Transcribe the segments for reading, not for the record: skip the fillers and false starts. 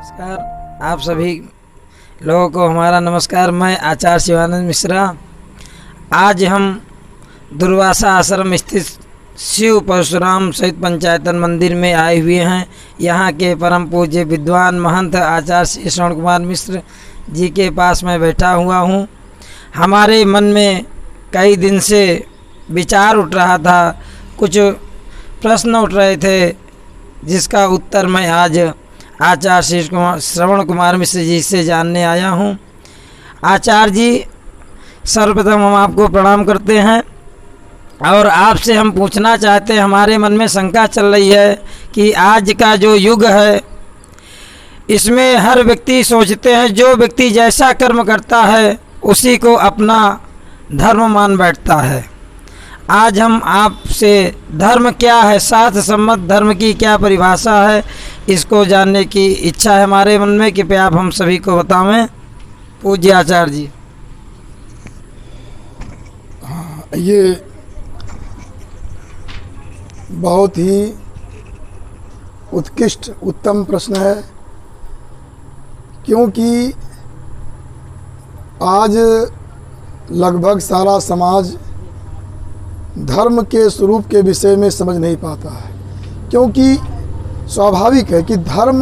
नमस्कार आप सभी लोगों को हमारा नमस्कार। मैं आचार्य शिवानंद मिश्रा। आज हम दुर्वासा आश्रम स्थित शिव परशुराम सहित पंचायतन मंदिर में आए हुए हैं। यहाँ के परम पूज्य विद्वान महंत आचार्य श्री श्रवण कुमार मिश्र जी के पास मैं बैठा हुआ हूँ। हमारे मन में कई दिन से विचार उठ रहा था, कुछ प्रश्न उठ रहे थे, जिसका उत्तर मैं आज आचार्य श्री श्रवण कुमार मिश्र जी से जानने आया हूँ। आचार्य जी, सर्वप्रथम हम आपको प्रणाम करते हैं और आपसे हम पूछना चाहते हैं, हमारे मन में शंका चल रही है कि आज का जो युग है इसमें हर व्यक्ति सोचते हैं जो व्यक्ति जैसा कर्म करता है उसी को अपना धर्म मान बैठता है। आज हम आपसे धर्म क्या है, शास्त्र सम्मत धर्म की क्या परिभाषा है, इसको जानने की इच्छा है हमारे मन में। कृपया आप हम सभी को बतावें पूज्य आचार्य जी। हाँ, ये बहुत ही उत्कृष्ट उत्तम प्रश्न है, क्योंकि आज लगभग सारा समाज धर्म के स्वरूप के विषय में समझ नहीं पाता है। क्योंकि स्वाभाविक है कि धर्म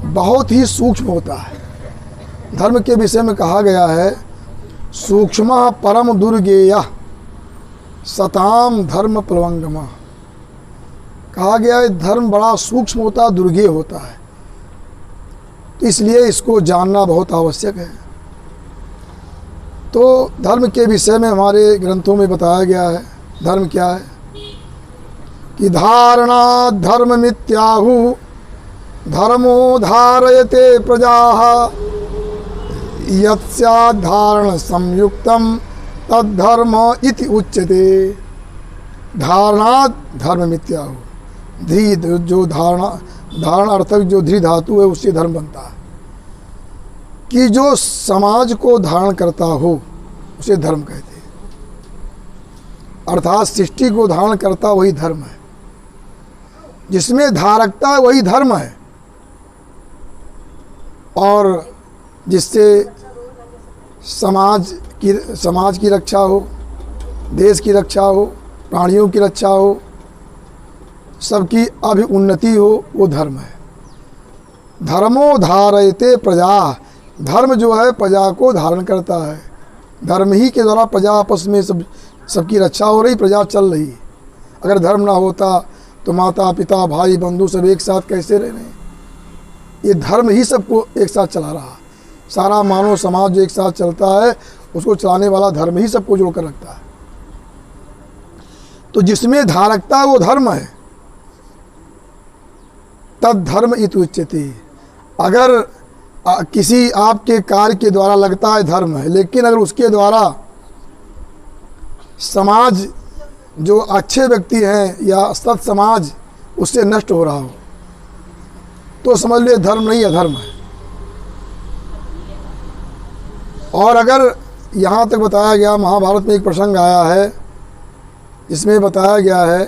बहुत ही सूक्ष्म होता है। धर्म के विषय में कहा गया है, सूक्ष्म परम दुर्गेय सताम धर्म प्लवंगमा। कहा गया है धर्म बड़ा सूक्ष्म होता है, दुर्गेय होता है, तो इसलिए इसको जानना बहुत आवश्यक है। तो धर्म के विषय में हमारे ग्रंथों में बताया गया है धर्म क्या है कि धारणा धर्म मित्याहु धर्मो धारयते प्रजाः यत्स्याद्धारण संयुक्तम तद्धर्म इति उच्यते। धारणा धर्म मित्याहु, धी जो धारण अर्थक जो धी धातु है उससे धर्म बनता है, कि जो समाज को धारण करता हो उसे धर्म कहते हैं। अर्थात सृष्टि को धारण करता वही धर्म है, जिसमें धारकता है वही धर्म है, और जिससे समाज की रक्षा हो, देश की रक्षा हो, प्राणियों की रक्षा हो, सबकी अभ्युन्नति हो, वो धर्म है। धर्मो धारयते प्रजा, धर्म जो है प्रजा को धारण करता है। धर्म ही के द्वारा प्रजा आपस में सबकी रक्षा हो रही, प्रजा चल रही। अगर धर्म ना होता तो माता पिता भाई बंधु सब एक साथ कैसे रह रहे हैं। ये धर्म ही सबको एक साथ चला रहा। सारा मानव समाज जो एक साथ चलता है उसको चलाने वाला धर्म ही सबको जोड़कर रखता है। तो जिसमें धारकता वो धर्म है, तद धर्म इति उच्यते। अगर किसी आपके कार्य के द्वारा लगता है धर्म है, लेकिन अगर उसके द्वारा समाज जो अच्छे व्यक्ति हैं या सत समाज उससे नष्ट हो रहा हो, तो समझ लो धर्म नहीं अधर्म है। और अगर यहाँ तक बताया गया, महाभारत में एक प्रसंग आया है जिसमें बताया गया है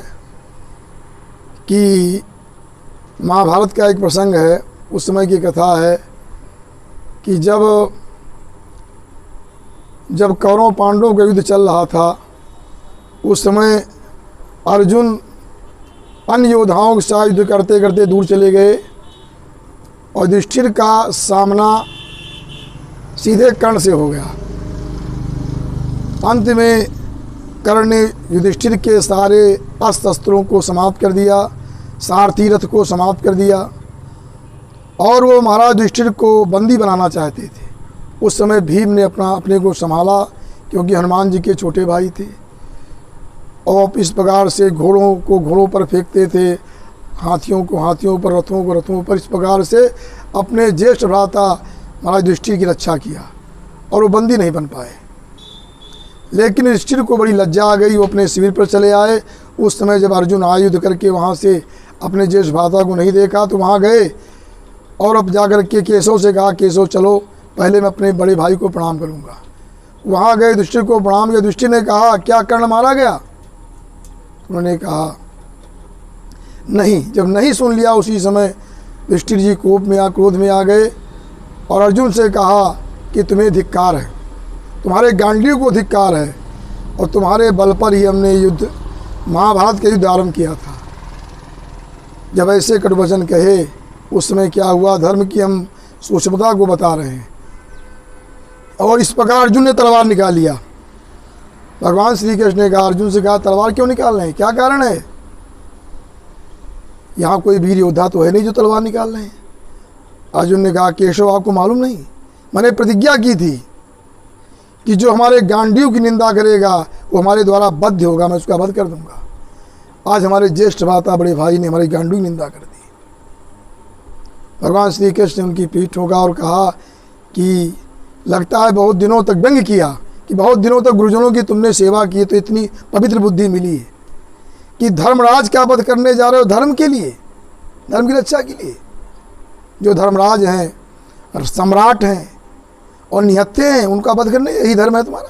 कि महाभारत का एक प्रसंग है, उस समय की कथा है कि जब कौरव पांडवों का युद्ध चल रहा था, उस समय अर्जुन अन्य योद्धाओं के साथ युद्ध करते करते दूर चले गए और युधिष्ठिर का सामना सीधे कर्ण से हो गया। अंत में कर्ण ने युधिष्ठिर के सारे अस्त्र शस्त्रों को समाप्त कर दिया, सारथी रथ को समाप्त कर दिया, और वो महाराज युधिष्ठिर को बंदी बनाना चाहते थे। उस समय भीम ने अपने को संभाला, क्योंकि हनुमान जी के छोटे भाई थे, और इस प्रकार से घोड़ों को घोड़ों पर फेंकते थे, हाथियों को हाथियों पर, रथों को रथों पर। इस प्रकार से अपने ज्येष्ठ भ्राता महाराज युधिष्ठिर की रक्षा किया और वो बंदी नहीं बन पाए। लेकिन युधिष्ठिर को बड़ी लज्जा आ गई, वो अपने शिविर पर चले आए। उस समय जब अर्जुन आए युद्ध करके वहाँ से अपने ज्येष्ठ भ्राता को नहीं देखा, तो वहाँ गए और अब जाकर के केशव से कहा, केशव चलो, पहले मैं अपने बड़े भाई को प्रणाम करूँगा। वहाँ गए, युधिष्ठिर को प्रणाम किया। युधिष्ठिर ने कहा, क्या कर्ण मारा गया? उन्होंने कहा नहीं। जब नहीं सुन लिया, उसी समय युधिष्ठिर जी कोप में क्रोध में आ गए और अर्जुन से कहा कि तुम्हें धिक्कार है, तुम्हारे गांडीव को धिक्कार है, और तुम्हारे बल पर ही हमने युद्ध महाभारत का युद्ध आरंभ किया था। जब ऐसे कटुवचन कहे उस समय क्या हुआ, धर्म की हम सूक्ष्मता को बता रहे हैं। और इस प्रकार अर्जुन ने तलवार निकाल लिया। भगवान श्री कृष्ण ने कहा, अर्जुन से कहा, तलवार क्यों निकाल रहे हैं, क्या कारण है? यहाँ कोई वीर योद्धा तो है नहीं जो तलवार निकाल रहे हैं। अर्जुन ने कहा, केशव आपको मालूम नहीं, मैंने प्रतिज्ञा की थी कि जो हमारे गांडीव की निंदा करेगा वो हमारे द्वारा बद्ध होगा, मैं उसका वध कर दूंगा। आज हमारे ज्येष्ठ भ्राता बड़े भाई ने हमारी गांडीव की निंदा कर दी। भगवान श्री कृष्ण ने उनकी पीठ ठोका और कहा कि लगता है बहुत दिनों तक व्यंग किया कि बहुत दिनों तक गुरुजनों की तुमने सेवा की तो इतनी पवित्र बुद्धि मिली है कि धर्मराज का वध करने जा रहे हो, धर्म के लिए, धर्म की रक्षा के लिए। जो धर्मराज हैं और सम्राट हैं और निहत्थे हैं, उनका वध करने, यही धर्म है तुम्हारा।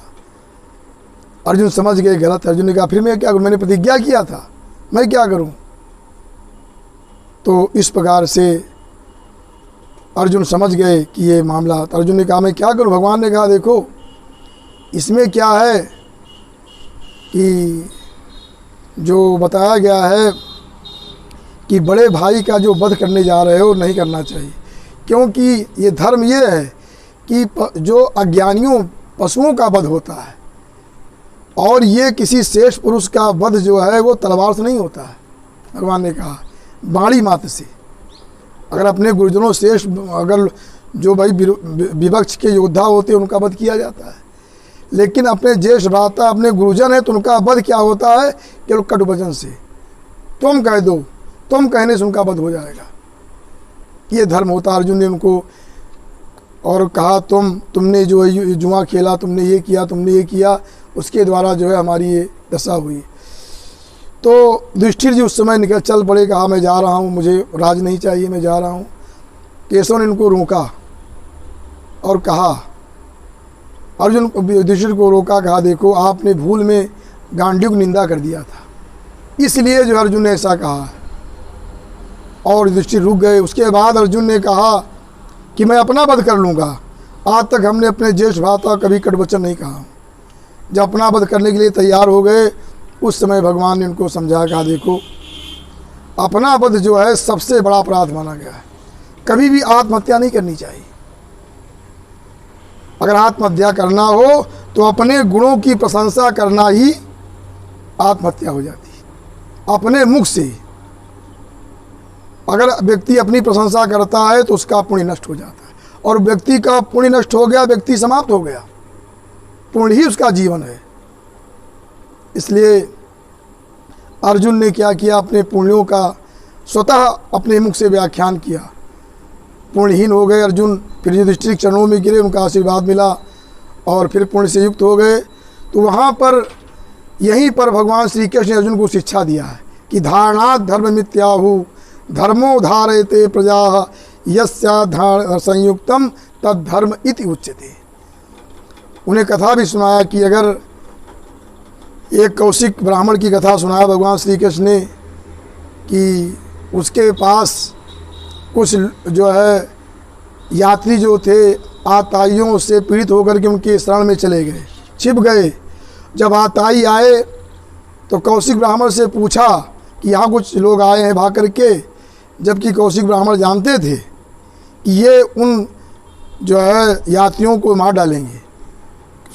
अर्जुन समझ गए गलत। अर्जुन ने कहा, फिर मैं क्या करूं, मैंने प्रतिज्ञा किया था, मैं क्या करूं? तो इस प्रकार से अर्जुन समझ गए कि ये मामला। तो अर्जुन ने कहा, मैं क्या करूं? भगवान ने कहा, देखो इसमें क्या है कि जो बताया गया है कि बड़े भाई का जो वध करने जा रहे हो नहीं करना चाहिए, क्योंकि ये धर्म ये है कि जो अज्ञानियों पशुओं का वध होता है, और ये किसी श्रेष्ठ पुरुष का वध जो है वो तलवार से नहीं होता है। भगवान ने कहा बाणी मात्र से। अगर अपने गुरुजनों श्रेष्ठ, अगर जो भाई विपक्ष के योद्धा होते हैं उनका वध किया जाता है, लेकिन अपने ज्येष्ठ भ्राता अपने गुरुजन है तो उनका वध क्या होता है? केवल कटुवचन से। तुम कह दो, तुम कहने से उनका वध हो जाएगा, ये धर्म होता है। अर्जुन ने उनको और कहा, तुमने जो है जुआ खेला, तुमने ये किया, तुमने ये किया, उसके द्वारा जो है हमारी ये दशा हुई। तो युधिष्ठिर जी उस समय निकल चल पड़े, कहा मैं जा रहा हूँ, मुझे राज नहीं चाहिए, मैं जा रहा हूँ। केशव ने इनको रोका और कहा, अर्जुन युधिष्ठिर को रोका, कहा देखो आपने भूल में गांडीव की निंदा कर दिया था, इसलिए जो अर्जुन ने ऐसा कहा। और युधिष्ठिर रुक गए। उसके बाद अर्जुन ने कहा कि मैं अपना वध कर लूँगा। आज तक हमने अपने ज्येष्ठ भ्राता कभी कटवचन नहीं कहा। जब अपना वध करने के लिए तैयार हो गए उस समय भगवान ने उनको समझाया, कहा देखो अपना वध जो है सबसे बड़ा अपराध माना गया है, कभी भी आत्महत्या नहीं करनी चाहिए। अगर आत्महत्या करना हो तो अपने गुणों की प्रशंसा करना ही आत्महत्या हो जाती है, अपने मुख से। अगर व्यक्ति अपनी प्रशंसा करता है तो उसका पुण्य नष्ट हो जाता है, और व्यक्ति का पुण्य नष्ट हो गया, व्यक्ति समाप्त हो गया, पुण्य ही उसका जीवन है। इसलिए अर्जुन ने क्या किया, अपने पुण्यों का स्वतः अपने मुख से व्याख्यान किया। पुण्यहीन हो गए अर्जुन, फिर युधिष्ठिर के चरणों में गिरे, उनका आशीर्वाद मिला और फिर पुण्य से युक्त हो गए। तो वहाँ पर यहीं पर भगवान श्री कृष्ण ने अर्जुन को शिक्षा दिया है कि धारणात् धर्म मिथ्याहु धर्मो धारयते प्रजा यस्या संयुक्तम तद धर्म इति उच्यते। उन्हें कथा भी सुनाया कि अगर एक कौशिक ब्राह्मण की कथा सुनाया भगवान श्री कृष्ण ने कि उसके पास कुछ जो है यात्री जो थे आताइयों से पीड़ित होकर के उनके शरण में चले गए, छिप गए। जब आताई आए तो कौशिक ब्राह्मण से पूछा कि यहाँ कुछ लोग आए हैं भाग करके, जबकि कौशिक ब्राह्मण जानते थे कि ये उन जो है यात्रियों को मार डालेंगे।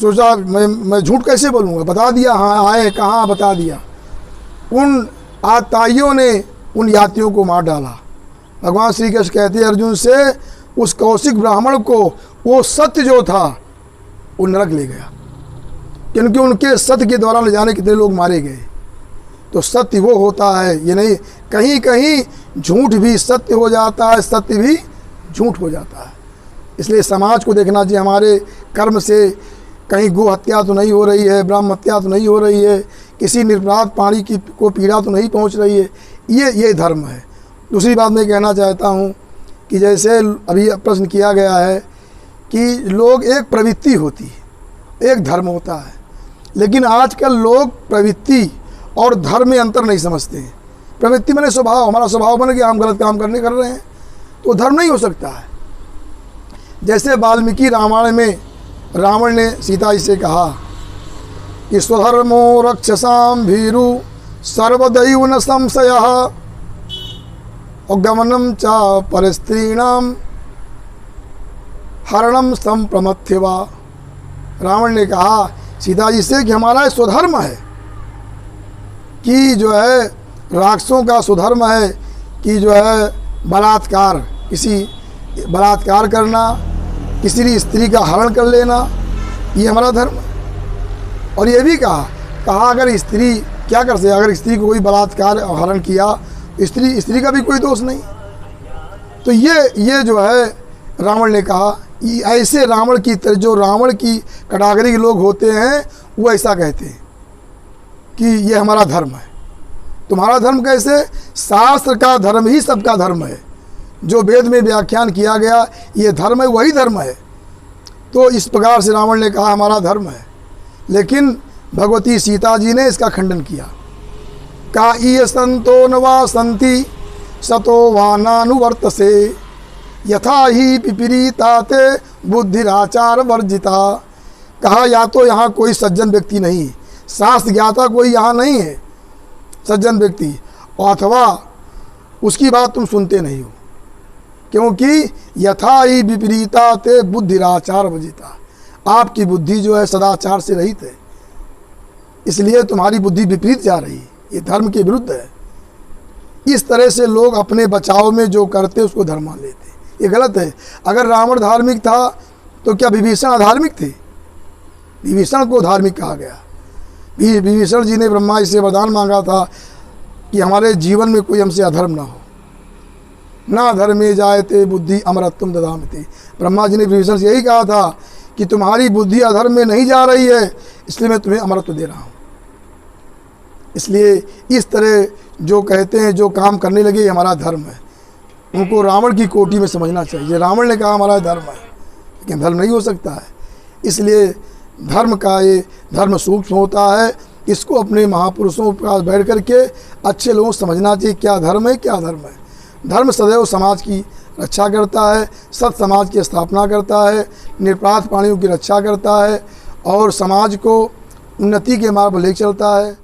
सोचा मैं झूठ कैसे बोलूँगा, बता दिया हाँ आए, कहाँ बता दिया। उन आताइयों ने उन यात्रियों को मार डाला। भगवान श्री कृष्ण कहते हैं अर्जुन से, उस कौशिक ब्राह्मण को वो सत्य जो था वो नरक ले गया, क्योंकि उनके सत्य के द्वारा न जाने कितने लोग मारे गए। तो सत्य वो होता है, ये नहीं कहीं कहीं झूठ भी सत्य हो जाता है, सत्य भी झूठ हो जाता है। इसलिए समाज को देखना चाहिए, हमारे कर्म से कहीं गो हत्या तो नहीं हो रही है, ब्राह्मण हत्या तो नहीं हो रही है, किसी निरपराध प्राणी की को पीड़ा तो नहीं पहुंच रही है। ये धर्म है। दूसरी बात मैं कहना चाहता हूं कि जैसे अभी प्रश्न किया गया है कि लोग, एक प्रवृत्ति होती है, एक धर्म होता है, लेकिन आजकल लोग प्रवृत्ति और धर्म में अंतर नहीं समझते हैं। प्रवृत्ति मैंने स्वभाव, हमारा स्वभाव बन गया, हम गलत काम करने कर रहे हैं, तो धर्म नहीं हो सकता है। जैसे वाल्मीकि रामायण में रावण ने सीता जी से कहा कि स्वधर्मो रक्षसाम भीरु सर्वदैव न संशयः और गमनम च परस्त्रीणाम हरणम संप्रमथ्यवा। रावण ने कहा सीता जी से कि हमारा स्वधर्म है कि जो है राक्षसों का स्वधर्म है कि जो है बलात्कार करना, किसी स्त्री का हरण कर लेना, ये हमारा धर्म है। और ये भी कहा अगर स्त्री क्या कर सके, अगर स्त्री को कोई बलात्कार और हरण किया स्त्री का भी कोई दोष नहीं। तो ये जो है रावण ने कहा, ऐसे रावण की जो रावण की कैटेगरी के लोग होते हैं वो ऐसा कहते हैं कि ये हमारा धर्म है। तुम्हारा धर्म कैसे? शास्त्र का धर्म ही सबका धर्म है। जो वेद में व्याख्यान किया गया ये धर्म है, वही धर्म है। तो इस प्रकार से रावण ने कहा हमारा धर्म है, लेकिन भगवती सीता जी ने इसका खंडन किया। का ये संतो न वा संति सतो वा नानुवर्तसे यथा ही पिपरीताते बुद्धिराचार वर्जिता। कहा या तो यहाँ कोई सज्जन व्यक्ति नहीं, शास्त्र ज्ञाता कोई यहाँ नहीं है सज्जन व्यक्ति, अथवा उसकी बात तुम सुनते नहीं हो, क्योंकि यथा ही विपरीता ते बुद्धिराचार वर्जिता। आपकी बुद्धि जो है सदाचार से रहित है, इसलिए तुम्हारी बुद्धि विपरीत जा रही है, ये धर्म के विरुद्ध है। इस तरह से लोग अपने बचाव में जो करते उसको धर्म मान लेते, ये गलत है। अगर रावण धार्मिक था तो क्या विभीषण अधार्मिक थे? विभीषण को धार्मिक कहा गया। विभीषण जी ने ब्रह्मा जी से वरदान मांगा था कि हमारे जीवन में कोई हमसे अधर्म ना हो, ना धर्मे जायते बुद्धि अमरत्वम ददामि। ब्रह्मा जी ने विभीषण से यही कहा था कि तुम्हारी बुद्धि अधर्म में नहीं जा रही है, इसलिए मैं तुम्हें अमरत्व दे रहा हूँ। इसलिए इस तरह जो कहते हैं, जो काम करने लगे ये हमारा धर्म है, उनको रावण की कोटि में समझना चाहिए। रावण ने कहा हमारा धर्म है, लेकिन धर्म नहीं हो सकता है। इसलिए धर्म का ये धर्म सूक्ष्म होता है, इसको अपने महापुरुषों के पास बैठ करके अच्छे लोगों को समझना चाहिए क्या धर्म है, क्या धर्म है। धर्म सदैव समाज की रक्षा करता है, सत समाज की स्थापना करता है, निरपराध प्राणियों की रक्षा करता है और समाज को उन्नति के मार्ग पर ले चलता है।